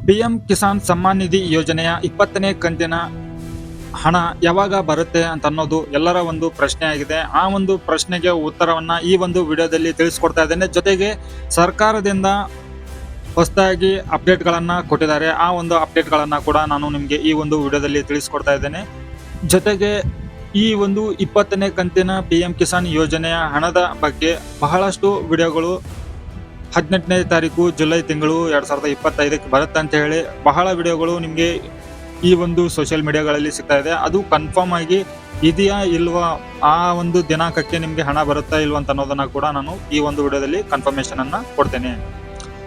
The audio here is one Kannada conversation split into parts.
ಪಿಎಂ ಕಿಸಾನ್ ಸಮ್ಮಾನ್ ನಿಧಿ ಯೋಜನೆಯ 20ನೇ ಕಂತಿನ ಹಣ ಯಾವಾಗ ಬರುತ್ತೆ ಅಂತ ಅನ್ನೋದು ಎಲ್ಲರ ಒಂದು ಪ್ರಶ್ನೆ ಆಗಿದೆ. ಆ ಒಂದು ಪ್ರಶ್ನೆಗೆ ಉತ್ತರವನ್ನ ಈ ಒಂದು ವಿಡಿಯೋದಲ್ಲಿ ತಿಳಿಸ್ಕೊಡ್ತಾ ಇದ್ದೇನೆ. ಜೊತೆಗೆ ಸರ್ಕಾರದಿಂದ ಹೊಸದಾಗಿ ಅಪ್ಡೇಟ್ಗಳನ್ನ ಕೊಟ್ಟಿದ್ದಾರೆ. ಆ ಒಂದು ಅಪ್ಡೇಟ್ಗಳನ್ನ ಕೂಡ ನಾನು ನಿಮಗೆ ಈ ಒಂದು ವಿಡಿಯೋದಲ್ಲಿ ತಿಳಿಸ್ಕೊಡ್ತಾ ಇದ್ದೇನೆ. ಜೊತೆಗೆ ಈ ಒಂದು 20ನೇ ಕಂತಿನ ಪಿಎಂ ಕಿಸಾನ್ ಯೋಜನೆಯ ಹಣದ ಬಗ್ಗೆ ಬಹಳಷ್ಟು ವಿಡಿಯೋಗಳು 18ನೇ ತಾರೀಕು ಜುಲೈ ತಿಂಗಳು 2025ಕ್ಕೆ ಬರುತ್ತೆ ಅಂತ ಹೇಳಿ ಬಹಳ ವಿಡಿಯೋಗಳು ನಿಮಗೆ ಈ ಒಂದು ಸೋಷಿಯಲ್ ಮೀಡಿಯಾಗಳಲ್ಲಿ ಸಿಗ್ತಾ ಇದೆ. ಅದು ಕನ್ಫರ್ಮ್ ಆಗಿ ಇದೆಯಾ ಇಲ್ವಾ, ಆ ಒಂದು ದಿನಾಂಕಕ್ಕೆ ನಿಮಗೆ ಹಣ ಬರುತ್ತಾ ಇಲ್ವಾ ಅಂತ ಅನ್ನೋದನ್ನ ಕೂಡ ನಾನು ಈ ಒಂದು ವಿಡಿಯೋದಲ್ಲಿ ಕನ್ಫರ್ಮೇಶನ್ ಅನ್ನ ಕೊಡ್ತೇನೆ.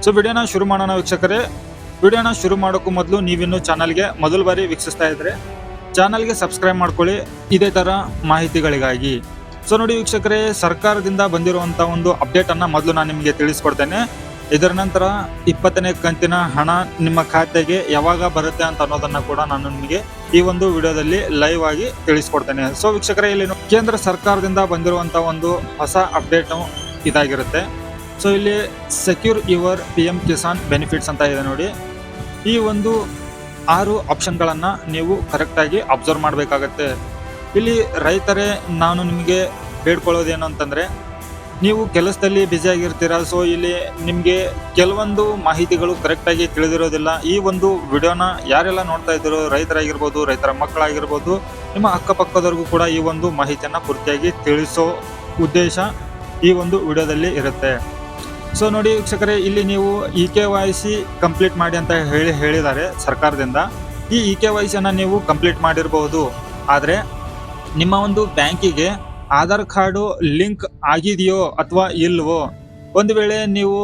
ಸೊ ವಿಡಿಯೋನ ಶುರು ಮಾಡೋಣ ವೀಕ್ಷಕರೇ. ವಿಡಿಯೋನ ಶುರು ಮಾಡೋಕ್ಕೂ ಮೊದಲು ನೀವಿನ್ನು ಚಾನಲ್ಗೆ ಮೊದಲ ಬಾರಿ ವೀಕ್ಷಿಸ್ತಾ ಇದ್ರೆ ಚಾನಲ್ಗೆ ಸಬ್ಸ್ಕ್ರೈಬ್ ಮಾಡ್ಕೊಳ್ಳಿ ಇದೇ ತರ ಮಾಹಿತಿಗಳಿಗಾಗಿ. ಸೊ ನೋಡಿ ವೀಕ್ಷಕರೇ, ಸರ್ಕಾರದಿಂದ ಬಂದಿರುವಂತಹ ಒಂದು ಅಪ್ಡೇಟ್ ಅನ್ನ ಮೊದಲು ನಾನು ನಿಮಗೆ ತಿಳಿಸ್ಕೊಡ್ತೇನೆ. ಇದರ ನಂತರ 20ನೇ ಕಂತಿನ ಹಣ ನಿಮ್ಮ ಖಾತೆಗೆ ಯಾವಾಗ ಬರುತ್ತೆ ಅಂತ ಅನ್ನೋದನ್ನ ಕೂಡ ನಾನು ನಿಮಗೆ ಈ ಒಂದು ವಿಡಿಯೋದಲ್ಲಿ ಲೈವ್ ಆಗಿ ತಿಳಿಸ್ಕೊಡ್ತೇನೆ. ಸೊ ವೀಕ್ಷಕರೇ, ಇಲ್ಲಿ ಕೇಂದ್ರ ಸರ್ಕಾರದಿಂದ ಬಂದಿರುವಂತಹ ಒಂದು ಹೊಸ ಅಪ್ಡೇಟ್ ಇದಾಗಿರುತ್ತೆ. ಸೊ ಇಲ್ಲಿ secure your PM Kisan benefits ಅಂತ ಇದೆ ನೋಡಿ. ಈ ಒಂದು 6 ಆಪ್ಷನ್ಗಳನ್ನ ನೀವು ಕರೆಕ್ಟ್ ಆಗಿ ಅಬ್ಸರ್ವ್ ಮಾಡಬೇಕಾಗತ್ತೆ. ಇಲ್ಲಿ ರೈತರೇ, ನಾನು ನಿಮಗೆ ಬೇಡ್ಕೊಳ್ಳೋದೇನು ಅಂತಂದ್ರೆ, ನೀವು ಕೆಲಸದಲ್ಲಿ ಬ್ಯುಸಿ ಆಗಿರ್ತೀರಾ. ಸೊ ಇಲ್ಲಿ ನಿಮಗೆ ಕೆಲವೊಂದು ಮಾಹಿತಿಗಳು ಕರೆಕ್ಟ್ ಆಗಿ ತಿಳಿದಿರೋದಿಲ್ಲ. ಈ ಒಂದು ವಿಡಿಯೋನ ಯಾರೆಲ್ಲ ನೋಡ್ತಾ ಇದ್ದೀರೋ, ರೈತರಾಗಿರ್ಬೋದು, ರೈತರ ಮಕ್ಕಳಾಗಿರ್ಬೋದು, ನಿಮ್ಮ ಅಕ್ಕಪಕ್ಕದವ್ರಿಗೂ ಕೂಡ ಈ ಒಂದು ಮಾಹಿತಿಯನ್ನ ಪೂರ್ತಿಯಾಗಿ ತಿಳಿಸೋ ಉದ್ದೇಶ ಈ ಒಂದು ವಿಡಿಯೋದಲ್ಲಿ ಇರುತ್ತೆ. ಸೊ ನೋಡಿ ವೀಕ್ಷಕರೇ, ಇಲ್ಲಿ ನೀವು EKYC ಕಂಪ್ಲೀಟ್ ಮಾಡಿ ಅಂತ ಹೇಳಿದ್ದಾರೆ ಸರ್ಕಾರದಿಂದ. ಈ EKYC ಅನ್ನ ನೀವು ಕಂಪ್ಲೀಟ್ ಮಾಡಿರಬಹುದು, ಆದ್ರೆ ನಿಮ್ಮ ಒಂದು ಬ್ಯಾಂಕಿಗೆ ಆಧಾರ್ ಕಾರ್ಡು ಲಿಂಕ್ ಆಗಿದೆಯೋ ಅಥವಾ ಇಲ್ವೋ. ಒಂದು ವೇಳೆ ನೀವು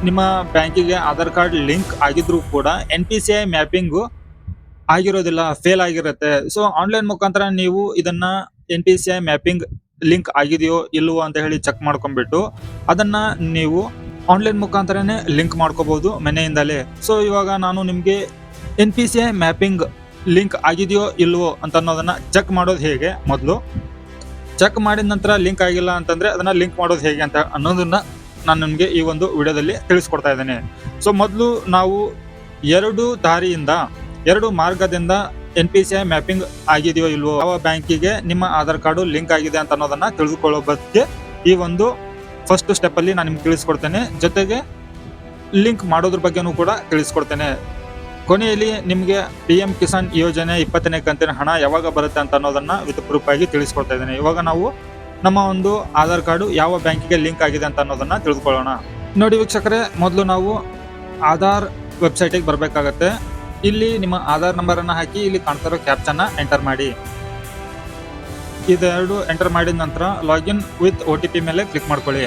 ನಿಮ್ಮ ಬ್ಯಾಂಕಿಗೆ ಆಧಾರ್ ಕಾರ್ಡ್ ಲಿಂಕ್ ಆಗಿದ್ರೂ ಕೂಡ NPCI ಮ್ಯಾಪಿಂಗ್ ಆಗಿರೋದಿಲ್ಲ, ಫೇಲ್ ಆಗಿರುತ್ತೆ. ಸೊ ಆನ್ಲೈನ್ ಮುಖಾಂತರ ನೀವು ಇದನ್ನ NPCI ಮ್ಯಾಪಿಂಗ್ ಲಿಂಕ್ ಆಗಿದೆಯೋ ಇಲ್ವೋ ಅಂತ ಹೇಳಿ ಚೆಕ್ ಮಾಡ್ಕೊಂಡ್ಬಿಟ್ಟು ಅದನ್ನ ನೀವು ಆನ್ಲೈನ್ ಮುಖಾಂತರನೇ ಲಿಂಕ್ ಮಾಡ್ಕೋಬಹುದು ಮನೆಯಿಂದಲೇ. ಸೊ ಇವಾಗ ನಾನು ನಿಮಗೆ NPCI ಮ್ಯಾಪಿಂಗ್ ಲಿಂಕ್ ಆಗಿದೆಯೋ ಇಲ್ವೋ ಅಂತ ಅನ್ನೋದನ್ನ ಚೆಕ್ ಮಾಡೋದು ಹೇಗೆ, ಮೊದಲು ಚೆಕ್ ಮಾಡಿದ ನಂತರ ಲಿಂಕ್ ಆಗಿಲ್ಲ ಅಂತಂದ್ರೆ ಅದನ್ನ ಲಿಂಕ್ ಮಾಡೋದು ಹೇಗೆ ಅಂತ ಅನ್ನೋದನ್ನ ನಾನು ನಿಮಗೆ ಈ ಒಂದು ವಿಡಿಯೋದಲ್ಲಿ ತಿಳಿಸ್ಕೊಡ್ತಾ ಇದ್ದೇನೆ. ಸೊ ಮೊದಲು ನಾವು 2 ಮಾರ್ಗದಿಂದ NPCI ಮ್ಯಾಪಿಂಗ್ ಆಗಿದೆಯೋ ಇಲ್ವೋ, ಯಾವ ಬ್ಯಾಂಕಿಗೆ ನಿಮ್ಮ ಆಧಾರ್ ಕಾರ್ಡು ಲಿಂಕ್ ಆಗಿದೆ ಅಂತ ಅನ್ನೋದನ್ನ ತಿಳಿದುಕೊಳ್ಳೋ ಬಗ್ಗೆ ಈ ಒಂದು ಫಸ್ಟ್ ಸ್ಟೆಪ್ ಅಲ್ಲಿ ನಾನು ನಿಮ್ಗೆ ತಿಳಿಸ್ಕೊಡ್ತೇನೆ. ಜೊತೆಗೆ ಲಿಂಕ್ ಮಾಡೋದ್ರ ಬಗ್ಗೆನೂ ಕೂಡ ತಿಳಿಸ್ಕೊಡ್ತೇನೆ. ಕೊನೆಯಲ್ಲಿ ನಿಮಗೆ ಪಿಎಂ ಕಿಸಾನ್ ಯೋಜನೆ 20ನೇ ಕಂತಿನ ಹಣ ಯಾವಾಗ ಬರುತ್ತೆ ಅಂತ ಅನ್ನೋದನ್ನ ವಿತ್ ಪ್ರೂಫ್ ಆಗಿ ತಿಳಿಸ್ಕೊಡ್ತಾ ಇದ್ದೇನೆ. ಇವಾಗ ನಾವು ನಮ್ಮ ಒಂದು ಆಧಾರ್ ಕಾರ್ಡು ಯಾವ ಬ್ಯಾಂಕಿಗೆ ಲಿಂಕ್ ಆಗಿದೆ ಅಂತ ಅನ್ನೋದನ್ನ ತಿಳಿದುಕೊಳ್ಳೋಣ. ನೋಡಿ ವೀಕ್ಷಕರೇ, ಮೊದಲು ನಾವು ಆಧಾರ್ ವೆಬ್ಸೈಟಿಗೆ ಬರಬೇಕಾಗತ್ತೆ. ಇಲ್ಲಿ ನಿಮ್ಮ ಆಧಾರ್ ನಂಬರ್ ಅನ್ನ ಹಾಕಿ ಇಲ್ಲಿ ಕಾಣ್ತಾ ಇರೋ ಕ್ಯಾಪ್ಚನ್ನ ಎಂಟರ್ ಮಾಡಿ. ಇದೆರಡು ಎಂಟರ್ ಮಾಡಿದ ನಂತರ ಲಾಗಿನ್ ವಿತ್ OTP ಮೇಲೆ ಕ್ಲಿಕ್ ಮಾಡ್ಕೊಳ್ಳಿ.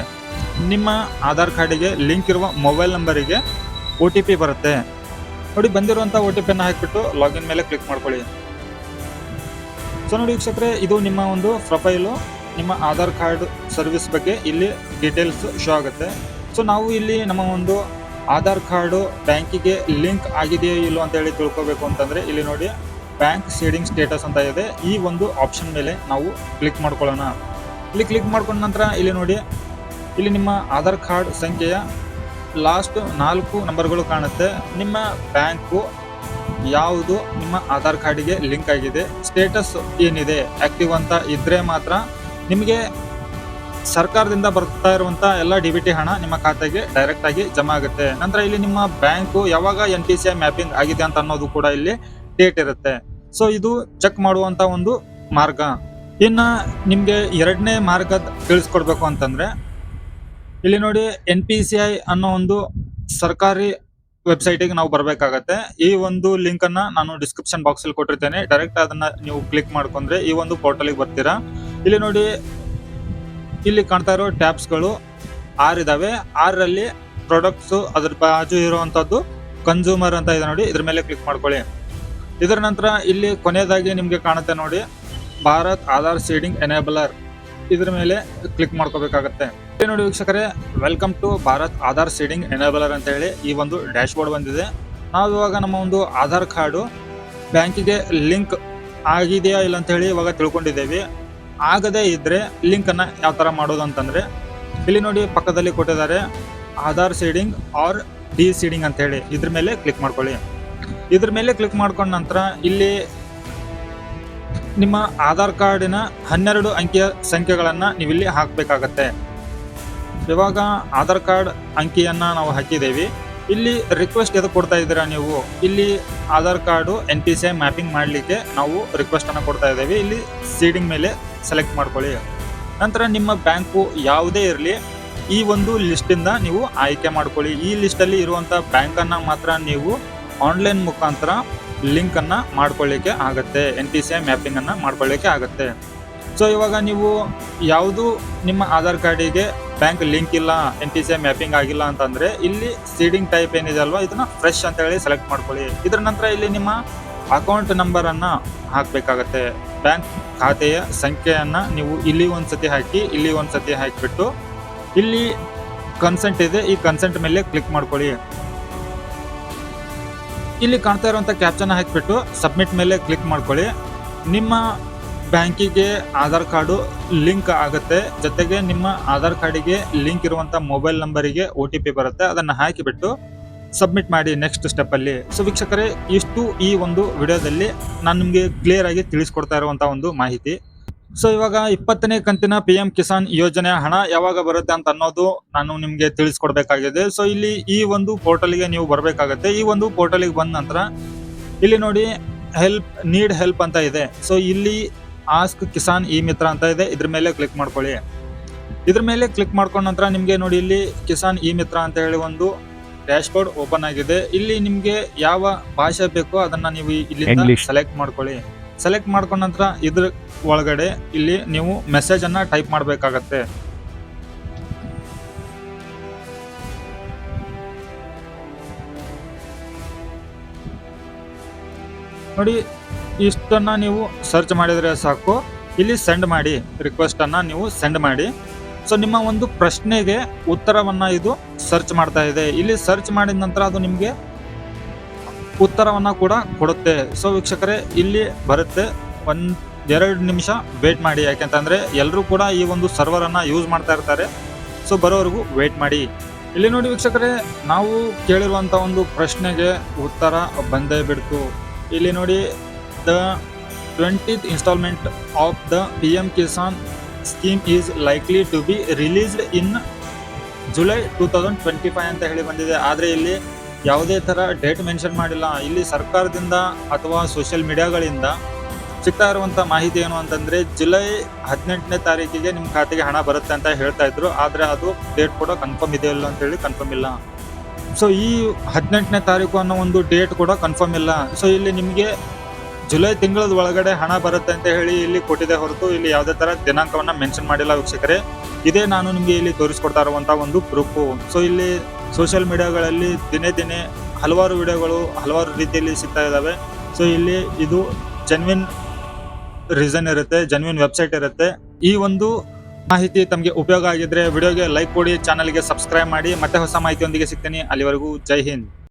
ನಿಮ್ಮ ಆಧಾರ್ ಕಾರ್ಡಿಗೆ ಲಿಂಕ್ ಇರುವ ಮೊಬೈಲ್ ನಂಬರಿಗೆ OTP ಬರುತ್ತೆ ನೋಡಿ. ಬಂದಿರುವಂಥ OTP ಅನ್ನ ಹಾಕಿಬಿಟ್ಟು ಲಾಗಿನ್ ಮೇಲೆ ಕ್ಲಿಕ್ ಮಾಡ್ಕೊಳ್ಳಿ. ಸೊ ನೋಡಿ ವೀಕ್ಷಕರೇ, ಇದು ನಿಮ್ಮ ಒಂದು ಪ್ರೊಫೈಲು, ನಿಮ್ಮ ಆಧಾರ್ ಕಾರ್ಡ್ ಸರ್ವಿಸ್ ಬಗ್ಗೆ ಇಲ್ಲಿ ಡೀಟೇಲ್ಸ್ ಶೋ ಆಗುತ್ತೆ. ಸೊ ನಾವು ಇಲ್ಲಿ ನಮ್ಮ ಒಂದು ಆಧಾರ್ ಕಾರ್ಡು ಬ್ಯಾಂಕಿಗೆ ಲಿಂಕ್ ಆಗಿದೆಯೋ ಇಲ್ಲೋ ಅಂತ ಹೇಳಿ ತಿಳ್ಕೊಬೇಕು ಅಂತಂದ್ರೆ ಇಲ್ಲಿ ನೋಡಿ ಬ್ಯಾಂಕ್ ಸೀಡಿಂಗ್ ಸ್ಟೇಟಸ್ ಅಂತ ಇದೆ. ಈ ಒಂದು ಆಪ್ಷನ್ ಮೇಲೆ ನಾವು ಕ್ಲಿಕ್ ಮಾಡ್ಕೊಳ್ಳೋಣ. ಇಲ್ಲಿ ಕ್ಲಿಕ್ ಮಾಡ್ಕೊಂಡ ನಂತರ ಇಲ್ಲಿ ನೋಡಿ, ಇಲ್ಲಿ ನಿಮ್ಮ ಆಧಾರ್ ಕಾರ್ಡ್ ಸಂಖ್ಯೆಯ ಲಾಸ್ಟ್ 4 ನಂಬರ್ಗಳು ಕಾಣುತ್ತೆ. ನಿಮ್ಮ ಬ್ಯಾಂಕು ಯಾವುದು ನಿಮ್ಮ ಆಧಾರ್ ಕಾರ್ಡಿಗೆ ಲಿಂಕ್ ಆಗಿದೆ, ಸ್ಟೇಟಸ್ ಏನಿದೆ, ಆಕ್ಟಿವ್ ಅಂತ ಇದ್ರೆ ಮಾತ್ರ ನಿಮಗೆ ಸರ್ಕಾರದಿಂದ ಬರ್ತಾ ಇರುವಂತ ಎಲ್ಲ DBT ಹಣ ನಿಮ್ಮ ಖಾತೆಗೆ ಡೈರೆಕ್ಟ್ ಆಗಿ ಜಮಾ ಆಗುತ್ತೆ. ನಂತರ ಇಲ್ಲಿ ನಿಮ್ಮ ಬ್ಯಾಂಕು ಯಾವಾಗ NPCI ಮ್ಯಾಪಿಂಗ್ ಆಗಿದೆ ಅಂತ ಅನ್ನೋದು ಕೂಡ ಇಲ್ಲಿ ಡೇಟ್ ಇರುತ್ತೆ. ಸೊ ಇದು ಚೆಕ್ ಮಾಡುವಂತ ಒಂದು ಮಾರ್ಗ. ಇನ್ನ ನಿಮ್ಗೆ 2ನೇ ಮಾರ್ಗ ತಿಳಿಸ್ಕೊಡ್ಬೇಕು ಅಂತಂದ್ರೆ ಇಲ್ಲಿ ನೋಡಿ NPCI ಅನ್ನೋ ಒಂದು ಸರ್ಕಾರಿ ವೆಬ್ಸೈಟಿಗೆ ನಾವು ಬರಬೇಕಾಗತ್ತೆ. ಈ ಒಂದು ಲಿಂಕ್ ಅನ್ನ ನಾನು ಡಿಸ್ಕ್ರಿಪ್ಷನ್ ಬಾಕ್ಸ್ ಅಲ್ಲಿ ಕೊಟ್ಟಿರ್ತೇನೆ. ಡೈರೆಕ್ಟ್ ಅದನ್ನ ನೀವು ಕ್ಲಿಕ್ ಮಾಡ್ಕೊಂಡ್ರೆ ಈ ಒಂದು ಪೋರ್ಟಲ್ಗೆ ಬರ್ತೀರಾ. ಇಲ್ಲಿ ನೋಡಿ, ಇಲ್ಲಿ ಕಾಣ್ತಾ ಇರೋ ಟ್ಯಾಬ್ಸ್ಗಳು 6 ಇದಾವೆ. 6ರಲ್ಲಿ ಪ್ರಾಡಕ್ಟ್ಸ್, ಅದ್ರ ಬಾಜು ಇರುವಂತದ್ದು ಕನ್ಸ್ಯೂಮರ್ ಅಂತ ಇದೆ ನೋಡಿ, ಇದ್ರ ಮೇಲೆ ಕ್ಲಿಕ್ ಮಾಡ್ಕೊಳ್ಳಿ. ಇದರ ನಂತರ ಇಲ್ಲಿ ಕೊನೆಯದಾಗಿ ನಿಮ್ಗೆ ಕಾಣುತ್ತೆ ನೋಡಿ ಭಾರತ್ ಆಧಾರ್ ಸೀಡಿಂಗ್ ಎನೇಬಲರ್, ಇದ್ರ ಮೇಲೆ ಕ್ಲಿಕ್ ಮಾಡ್ಕೋಬೇಕಾಗತ್ತೆ. ನೋಡಿ ವೀಕ್ಷಕರೇ, welcome to Bharat Aadhaar seeding enabler ಅಂತ ಹೇಳಿ ಈ ಒಂದು ಡ್ಯಾಶ್ ಬೋರ್ಡ್ ಬಂದಿದೆ. ನಾವು ಇವಾಗ ನಮ್ಮ ಒಂದು ಆಧಾರ್ ಕಾರ್ಡು ಬ್ಯಾಂಕಿಗೆ ಲಿಂಕ್ ಆಗಿದೆಯಾ ಇಲ್ಲ ಅಂತ ಹೇಳಿ ಇವಾಗ ತಿಳ್ಕೊಂಡಿದ್ದೇವೆ. ಆಗದೇ ಇದ್ರೆ ಲಿಂಕ್ ಅನ್ನ ಯಾವ ತರ ಮಾಡೋದು ಅಂತಂದ್ರೆ ಇಲ್ಲಿ ನೋಡಿ ಪಕ್ಕದಲ್ಲಿ ಕೊಟ್ಟಿದ್ದಾರೆ Aadhaar seeding or D seeding ಅಂತ ಹೇಳಿ, ಇದ್ರ ಮೇಲೆ ಕ್ಲಿಕ್ ಮಾಡ್ಕೊಳ್ಳಿ. ಇದ್ರ ಮೇಲೆ ಕ್ಲಿಕ್ ಮಾಡ್ಕೊಂಡ ನಂತರ ಇಲ್ಲಿ ನಿಮ್ಮ ಆಧಾರ್ ಕಾರ್ಡಿನ 12 ಅಂಕಿಯ ಸಂಖ್ಯೆಗಳನ್ನ ನೀವಿಲ್ಲಿ ಹಾಕಬೇಕಾಗತ್ತೆ. ಇವಾಗ ಆಧಾರ್ ಕಾರ್ಡ್ ಅಂಕಿಯನ್ನ ನಾವು ಹಾಕಿದ್ದೇವೆ. ಇಲ್ಲಿ ರಿಕ್ವೆಸ್ಟ್ ಎದಕ್ಕೆ ಕೊಡ್ತಾ ಇದ್ದೀರಾ ನೀವು? ಇಲ್ಲಿ ಆಧಾರ್ ಕಾರ್ಡು NPCI ಮ್ಯಾಪಿಂಗ್ ಮಾಡಲಿಕ್ಕೆ ನಾವು ರಿಕ್ವೆಸ್ಟ್ ಅನ್ನ ಕೊಡ್ತಾ ಇದ್ದೇವೆ. ಇಲ್ಲಿ ಸೀಡಿಂಗ್ ಮೇಲೆ ಸೆಲೆಕ್ಟ್ ಮಾಡ್ಕೊಳ್ಳಿ. ನಂತರ ನಿಮ್ಮ ಬ್ಯಾಂಕು ಯಾವುದೇ ಇರಲಿ ಈ ಒಂದು ಲಿಸ್ಟಿಂದ ನೀವು ಆಯ್ಕೆ ಮಾಡ್ಕೊಳ್ಳಿ. ಈ ಲಿಸ್ಟಲ್ಲಿ ಇರುವಂಥ ಬ್ಯಾಂಕನ್ನು ಮಾತ್ರ ನೀವು ಆನ್ಲೈನ್ ಮುಖಾಂತರ ಲಿಂಕ್ ಅನ್ನ ಮಾಡ್ಕೊಳ್ಳಿಕ್ಕೆ ಆಗತ್ತೆ, NPCI ಮ್ಯಾಪಿಂಗ್ ಅನ್ನ ಮಾಡ್ಕೊಳ್ಳಿಕ್ಕೆ ಆಗತ್ತೆ. ಸೊ ಇವಾಗ ನೀವು ಯಾವುದು ನಿಮ್ಮ ಆಧಾರ್ ಕಾರ್ಡಿಗೆ ಬ್ಯಾಂಕ್ ಲಿಂಕ್ ಇಲ್ಲ, NPCI ಮ್ಯಾಪಿಂಗ್ ಆಗಿಲ್ಲ ಅಂತಂದ್ರೆ ಇಲ್ಲಿ ಸೀಡಿಂಗ್ ಟೈಪ್ ಏನಿದೆ ಅಲ್ವಾ, ಇದನ್ನ ಫ್ರೆಶ್ ಅಂತ ಹೇಳಿ ಸೆಲೆಕ್ಟ್ ಮಾಡ್ಕೊಳ್ಳಿ. ಇದರ ನಂತರ ಇಲ್ಲಿ ನಿಮ್ಮ ಅಕೌಂಟ್ ನಂಬರ್ ಅನ್ನ ಹಾಕಬೇಕಾಗತ್ತೆ. ಬ್ಯಾಂಕ್ ಖಾತೆಯ ಸಂಖ್ಯೆಯನ್ನ ನೀವು ಇಲ್ಲಿ ಒಂದ್ಸತಿ ಹಾಕಿ, ಇಲ್ಲಿ ಒಂದ್ಸತಿ ಹಾಕಿಬಿಟ್ಟು ಇಲ್ಲಿ ಕನ್ಸೆಂಟ್ ಇದೆ, ಈ ಕನ್ಸೆಂಟ್ ಮೇಲೆ ಕ್ಲಿಕ್ ಮಾಡ್ಕೊಳ್ಳಿ. ಇಲ್ಲಿ ಕಾಣ್ತಾ ಇರುವಂತ ಕ್ಯಾಪ್ಚನ್ ಹಾಕಿಬಿಟ್ಟು ಸಬ್ಮಿಟ್ ಮೇಲೆ ಕ್ಲಿಕ್ ಮಾಡ್ಕೊಳ್ಳಿ. ನಿಮ್ಮ ಬ್ಯಾಂಕಿಗೆ ಆಧಾರ್ ಕಾರ್ಡು ಲಿಂಕ್ ಆಗುತ್ತೆ, ಜೊತೆಗೆ ನಿಮ್ಮ ಆಧಾರ್ ಕಾರ್ಡಿಗೆ ಲಿಂಕ್ ಇರುವಂತ ಮೊಬೈಲ್ ನಂಬರಿಗೆ OTP ಬರುತ್ತೆ, ಅದನ್ನ ಹಾಕಿಬಿಟ್ಟು ಸಬ್ಮಿಟ್ ಮಾಡಿ ನೆಕ್ಸ್ಟ್ ಸ್ಟೆಪ್ ಅಲ್ಲಿ. ಸೊ ವೀಕ್ಷಕರೇ, ಇಷ್ಟು ಈ ಒಂದು ವಿಡಿಯೋದಲ್ಲಿ ನಾನು ನಿಮಗೆ ಕ್ಲಿಯರ್ ಆಗಿ ತಿಳಿಸ್ಕೊಡ್ತಾ ಇರುವಂತ ಒಂದು ಮಾಹಿತಿ. ಸೊ ಇವಾಗ 20ನೇ ಕಂತಿನ PM ಕಿಸಾನ್ ಯೋಜನೆ ಹಣ ಯಾವಾಗ ಬರುತ್ತೆ ಅಂತ ಅನ್ನೋದು ನಾನು ನಿಮ್ಗೆ ತಿಳಿಸ್ಕೊಡ್ಬೇಕಾಗಿದೆ. ಸೊ ಇಲ್ಲಿ ಈ ಒಂದು ಪೋರ್ಟಲ್ಗೆ ನೀವು ಬರಬೇಕಾಗತ್ತೆ. ಈ ಒಂದು ಪೋರ್ಟಲ್ಗೆ ಬಂದ ನಂತರ ಇಲ್ಲಿ ನೋಡಿ ನೀಡ್ ಹೆಲ್ಪ್ ಅಂತ ಇದೆ. ಸೊ ಇಲ್ಲಿ ಆಸ್ಕ್ ಕಿಸಾನ್ ಇ ಮಿತ್ರ ಅಂತ ಇದೆ, ಇದ್ರ ಮೇಲೆ ಕ್ಲಿಕ್ ಮಾಡ್ಕೊಳ್ಳಿ. ಇದ್ರ ಮೇಲೆ ಕ್ಲಿಕ್ ಮಾಡ್ಕೊಂಡ ನಂತರ ನಿಮ್ಗೆ ನೋಡಿ ಇಲ್ಲಿ ಕಿಸಾನ್ ಇ ಮಿತ್ರ ಅಂತ ಹೇಳಿ ಒಂದು ಡ್ಯಾಶ್ ಬೋರ್ಡ್ ಓಪನ್ ಆಗಿದೆ. ಇಲ್ಲಿ ನಿಮ್ಗೆ ಯಾವ ಭಾಷೆ ಬೇಕೋ ಅದನ್ನ ನೀವು ಇಲ್ಲಿಂದ ಸೆಲೆಕ್ಟ್ ಮಾಡ್ಕೊಳ್ಳಿ. ಸೆಲೆಕ್ಟ್ ಮಾಡ್ಕೊಂಡ ನಂತರ ಇದ್ರ ಒಳಗಡೆ ಇಲ್ಲಿ ನೀವು ಮೆಸೇಜ್ ಅನ್ನ ಟೈಪ್ ಮಾಡ್ಬೇಕಾಗತ್ತೆ. ನೋಡಿ, ಇಷ್ಟನ್ನ ನೀವು ಸರ್ಚ್ ಮಾಡಿದ್ರೆ ಸಾಕು. ಇಲ್ಲಿ ಸೆಂಡ್ ಮಾಡಿ, ರಿಕ್ವೆಸ್ಟ್ ಅನ್ನ ನೀವು ಸೆಂಡ್ ಮಾಡಿ. ಸೊ ನಿಮ್ಮ ಒಂದು ಪ್ರಶ್ನೆಗೆ ಉತ್ತರವನ್ನ ಇದು ಸರ್ಚ್ ಮಾಡ್ತಾ ಇದೆ. ಇಲ್ಲಿ ಸರ್ಚ್ ಮಾಡಿದ ನಂತರ ಅದು ನಿಮ್ಗೆ ಉತ್ತರವನ್ನ ಕೂಡ ಕೊಡುತ್ತೆ. ಸೊ ವೀಕ್ಷಕರೇ, ಇಲ್ಲಿ ಬರುತ್ತೆ. 1-2 ನಿಮಿಷ ವೇಟ್ ಮಾಡಿ, ಯಾಕೆಂತಂದ್ರೆ ಎಲ್ಲರೂ ಕೂಡ ಈ ಒಂದು ಸರ್ವರ್ ಅನ್ನ ಯೂಸ್ ಮಾಡ್ತಾ ಇರ್ತಾರೆ. ಸೊ ಬರೋವರೆಗೂ ವೇಟ್ ಮಾಡಿ. ಇಲ್ಲಿ ನೋಡಿ ವೀಕ್ಷಕರೇ, ನಾವು ಕೇಳಿರುವಂತ ಒಂದು ಪ್ರಶ್ನೆಗೆ ಉತ್ತರ ಬಂದೇ ಬಿಡ್ತು. ಇಲ್ಲಿ ನೋಡಿ, the 20th installment of the PM Kisan scheme is likely to be released in July 2025 ಅಂತ ಹೇಳಿ ಬಂದಿದೆ. ಆದ್ರೆ ಇಲ್ಲಿ ಯಾವುದೇ ತರ ಡೇಟ್ ಮೆನ್ಷನ್ ಮಾಡಿಲ್ಲ. ಇಲ್ಲಿ ಸರ್ಕಾರದಿಂದ ಅಥವಾ ಸೋಷಿಯಲ್ ಮೀಡಿಯಾಗಳಿಂದ ಸಿಗ್ತಾ ಇರುವಂತ ಮಾಹಿತಿ ಏನು ಅಂತಂದ್ರೆ ಜುಲೈ 18ನೇ ತಾರೀಕಿಗೆ ನಿಮ್ ಖಾತೆಗೆ ಹಣ ಬರುತ್ತೆ ಅಂತ ಹೇಳ್ತಾ ಇದ್ರು. ಆದ್ರೆ ಅದು ಡೇಟ್ ಕೂಡ ಕನ್ಫರ್ಮ್ ಇದೆಯಲ್ಲ ಅಂತ ಹೇಳಿ ಕನ್ಫರ್ಮ್ ಇಲ್ಲ. ಸೊ ಈ 18ನೇ ತಾರೀಕು ಅನ್ನೋ ಒಂದು ಡೇಟ್ ಕೂಡ ಕನ್ಫರ್ಮ್ ಇಲ್ಲ. ಸೊ ಇಲ್ಲಿ ನಿಮ್ಗೆ ಜುಲೈ ತಿಂಗಳದ ಒಳಗಡೆ ಹಣ ಬರುತ್ತೆ ಅಂತ ಹೇಳಿ ಇಲ್ಲಿ ಕೊಟ್ಟಿದೆ ಹೊರತು ಇಲ್ಲಿ ಯಾವುದೇ ತರ ದಿನಾಂಕವನ್ನ ಮೆನ್ಷನ್ ಮಾಡಿಲ್ಲ ವೀಕ್ಷಕರೇ. ಇದೇ ನಾನು ನಿಮ್ಗೆ ಇಲ್ಲಿ ತೋರಿಸ್ಕೊಡ್ತಾ ಇರುವಂತ ಒಂದು ಪ್ರೂಫ್. ಸೊ ಇಲ್ಲಿ ಸೋಷಿಯಲ್ ಮೀಡಿಯಾಗಳಲ್ಲಿ ದಿನೇ ಹಲವಾರು ವಿಡಿಯೋಗಳು ಹಲವಾರು ರೀತಿಯಲ್ಲಿ ಸಿಗ್ತಾ ಇದಾವೆ. ಸೊ ಇಲ್ಲಿ ಇದು ಜೆನ್ವಿನ್ ರೀಸನ್ ಇರುತ್ತೆ, ಜೆನ್ವಿನ್ ವೆಬ್ಸೈಟ್ ಇರುತ್ತೆ. ಈ ಒಂದು ಮಾಹಿತಿ ತಮಗೆ ಉಪಯೋಗ ಆಗಿದ್ರೆ ವಿಡಿಯೋಗೆ ಲೈಕ್ ಕೊಡಿ, ಚಾನಲ್ಗೆ ಸಬ್ಸ್ಕ್ರೈಬ್ ಮಾಡಿ. ಮತ್ತೆ ಹೊಸ ಮಾಹಿತಿಯೊಂದಿಗೆ ಸಿಗ್ತೀನಿ. ಅಲ್ಲಿವರೆಗೂ ಜೈ ಹಿಂದ್.